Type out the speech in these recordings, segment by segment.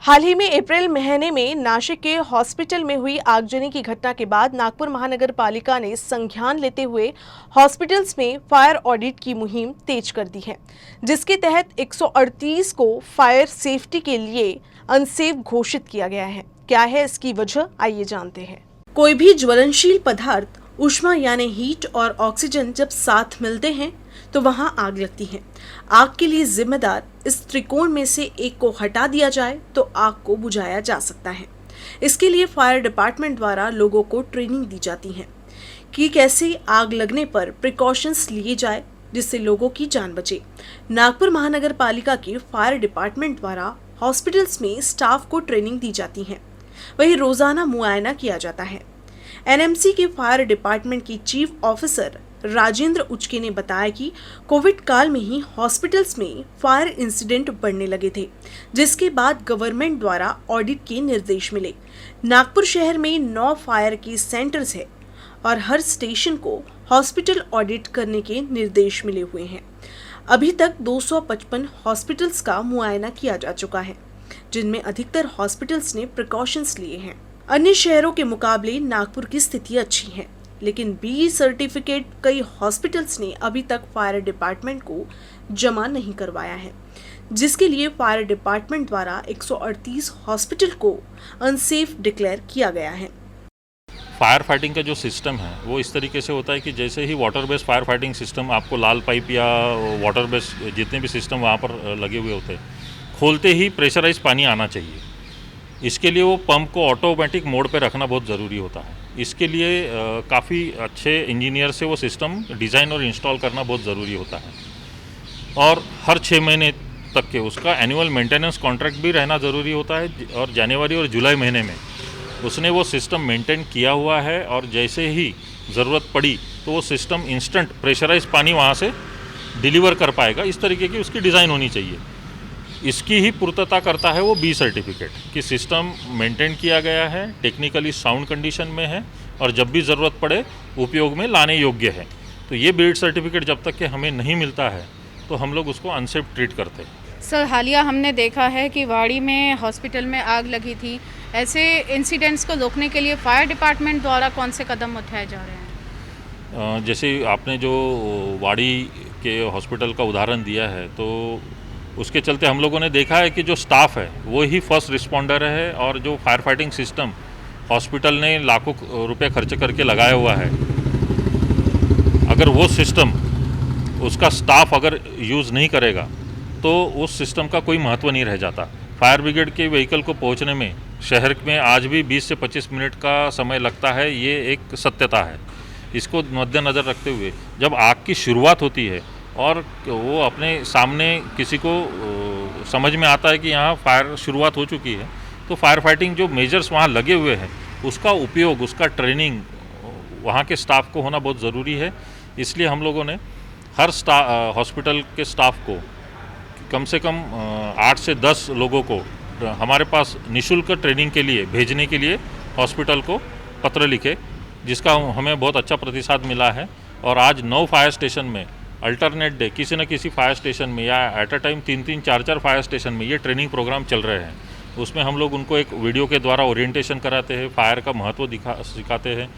हाल ही में अप्रैल महीने में नासिक के हॉस्पिटल में हुई आगजनी की घटना के बाद नागपुर महानगर पालिका ने संज्ञान लेते हुए हॉस्पिटल्स में फायर ऑडिट की मुहिम तेज कर दी है, जिसके तहत 138 को फायर सेफ्टी के लिए अनसेफ घोषित किया गया है। क्या है इसकी वजह, आइए जानते हैं। कोई भी ज्वलनशील पदार्थ, ऊष्मा यानी हीट और ऑक्सीजन जब साथ मिलते हैं तो वहां आग लगती है। आग के लिए जिम्मेदार इस त्रिकोण में से एक को हटा दिया जाए तो आग को बुझाया जा सकता है। इसके लिए फायर डिपार्टमेंट द्वारा लोगों को ट्रेनिंग दी जाती है कि कैसे आग लगने पर प्रिकॉशंस लिए जाए जिससे लोगों की जान बचे। नागपुर महानगर पालिका के फायर डिपार्टमेंट द्वारा हॉस्पिटल्स में स्टाफ को ट्रेनिंग दी जाती है, वही रोजाना मुआयना किया जाता है। एनएमसी के फायर डिपार्टमेंट की चीफ ऑफिसर राजेंद्र उचके ने बताया कि कोविड काल में ही हॉस्पिटल्स में फायर इंसिडेंट बढ़ने लगे थे, जिसके बाद गवर्नमेंट द्वारा ऑडिट के निर्देश मिले। नागपुर शहर में 9 फायर के सेंटर्स है और हर स्टेशन को हॉस्पिटल ऑडिट करने के निर्देश मिले हुए हैं। अभी तक 255 हॉस्पिटल्स का मुआयना किया जा चुका है, जिनमें अधिकतर हॉस्पिटल्स ने प्रिकॉशंस लिए हैं। अन्य शहरों के मुकाबले नागपुर की स्थिति अच्छी है, लेकिन बी सर्टिफिकेट कई हॉस्पिटल्स ने अभी तक फायर डिपार्टमेंट को जमा नहीं करवाया है, जिसके लिए फायर डिपार्टमेंट द्वारा 138 हॉस्पिटल को अनसेफ डिक्लेयर किया गया है। फायर फाइटिंग का जो सिस्टम है वो इस तरीके से होता है कि जैसे ही water based fire fighting system, आपको लाल पाइप या वाटर बेस्ड जितने भी सिस्टम वहाँ पर लगे हुए होते हैं, खोलते ही प्रेशराइज पानी आना चाहिए। इसके लिए वो पंप को ऑटोमेटिक मोड पे रखना बहुत ज़रूरी होता है। इसके लिए काफ़ी अच्छे इंजीनियर से वो सिस्टम डिज़ाइन और इंस्टॉल करना बहुत ज़रूरी होता है, और हर 6 महीने तक के उसका एनुअल मेंटेनेंस कॉन्ट्रैक्ट भी रहना ज़रूरी होता है। और जनवरी और जुलाई महीने में उसने वो सिस्टम मेंटेन किया हुआ है, और जैसे ही ज़रूरत पड़ी तो वो सिस्टम इंस्टेंट प्रेशराइज पानी वहाँ से डिलीवर कर पाएगा। इस तरीके की उसकी डिज़ाइन होनी चाहिए। इसकी ही पूर्तता करता है वो बी सर्टिफिकेट कि सिस्टम मेंटेन किया गया है, टेक्निकली साउंड कंडीशन में है और जब भी ज़रूरत पड़े उपयोग में लाने योग्य है। तो ये बी सर्टिफिकेट जब तक कि हमें नहीं मिलता है तो हम लोग उसको अनसेफ ट्रीट करते हैं। सर, हालिया हमने देखा है कि वाड़ी में हॉस्पिटल में आग लगी थी। ऐसे इंसिडेंट्स को रोकने के लिए फायर डिपार्टमेंट द्वारा कौन से कदम उठाए जा रहे हैं? जैसे आपने जो वाड़ी के हॉस्पिटल का उदाहरण दिया है, तो उसके चलते हम लोगों ने देखा है कि जो स्टाफ है वो ही फर्स्ट रिस्पॉन्डर है, और जो फायर फाइटिंग सिस्टम हॉस्पिटल ने लाखों रुपए खर्च करके लगाया हुआ है, अगर वो सिस्टम उसका स्टाफ अगर यूज़ नहीं करेगा तो उस सिस्टम का कोई महत्व नहीं रह जाता। फायर ब्रिगेड के व्हीकल को पहुंचने में शहर में आज भी 20 से 25 मिनट का समय लगता है, ये एक सत्यता है। इसको मद्देनज़र रखते हुए जब आग की शुरुआत होती है और वो अपने सामने किसी को समझ में आता है कि यहाँ फायर शुरुआत हो चुकी है, तो फायर फाइटिंग जो मेजर्स वहाँ लगे हुए हैं उसका उपयोग, उसका ट्रेनिंग वहाँ के स्टाफ को होना बहुत ज़रूरी है। इसलिए हम लोगों ने हर हॉस्पिटल के स्टाफ को कम से कम 8 से 10 लोगों को हमारे पास निःशुल्क ट्रेनिंग के लिए भेजने के लिए हॉस्पिटल को पत्र लिखे, जिसका हमें बहुत अच्छा प्रतिसाद मिला है। और आज 9 फायर स्टेशन में अल्टरनेट डे किसी न किसी फायर स्टेशन में या at a time 3-3, 4-4 fire station में ये ट्रेनिंग प्रोग्राम चल रहे हैं। उसमें हम लोग उनको एक वीडियो के द्वारा ओरिएंटेशन कराते हैं, फायर का महत्व सिखाते हैं।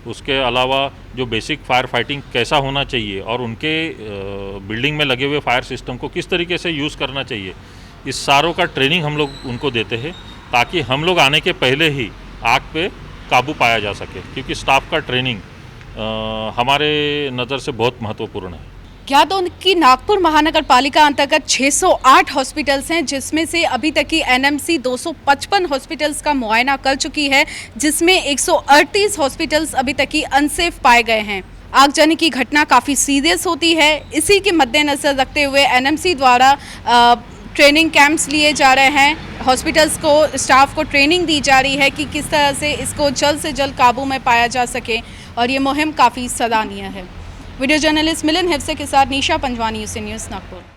उसके अलावा जो बेसिक फायर फाइटिंग कैसा होना चाहिए और उनके बिल्डिंग में लगे हुए फायर सिस्टम को किस तरीके से यूज़ करना चाहिए, इस सारों का ट्रेनिंग हम लोग उनको देते हैं, ताकि हम लोग आने के पहले ही आग पे काबू पाया जा सके। क्योंकि स्टाफ का ट्रेनिंग हमारे नज़र से बहुत महत्वपूर्ण है। क्या तो उनकी नागपुर महानगर पालिका अंतर्गत 608 हॉस्पिटल्स हैं, जिसमें से अभी तक की एनएमसी 255 हॉस्पिटल्स का मुआयना कर चुकी है, जिसमें 138 हॉस्पिटल्स अभी तक की अनसेफ पाए गए हैं। आगजनी की घटना काफ़ी सीरियस होती है। इसी के मद्देनजर रखते हुए एनएमसी द्वारा ट्रेनिंग कैंप्स लिए जा रहे हैं। हॉस्पिटल्स को, स्टाफ को ट्रेनिंग दी जा रही है कि किस तरह से इसको जल्द से जल्द काबू में पाया जा सके, और ये मुहिम काफ़ी सराहनीय है। वीडियो जर्नलिस्ट मिलन हिफ्से के साथ निशा पंजवानी, यूसी न्यूज़, नागपुर।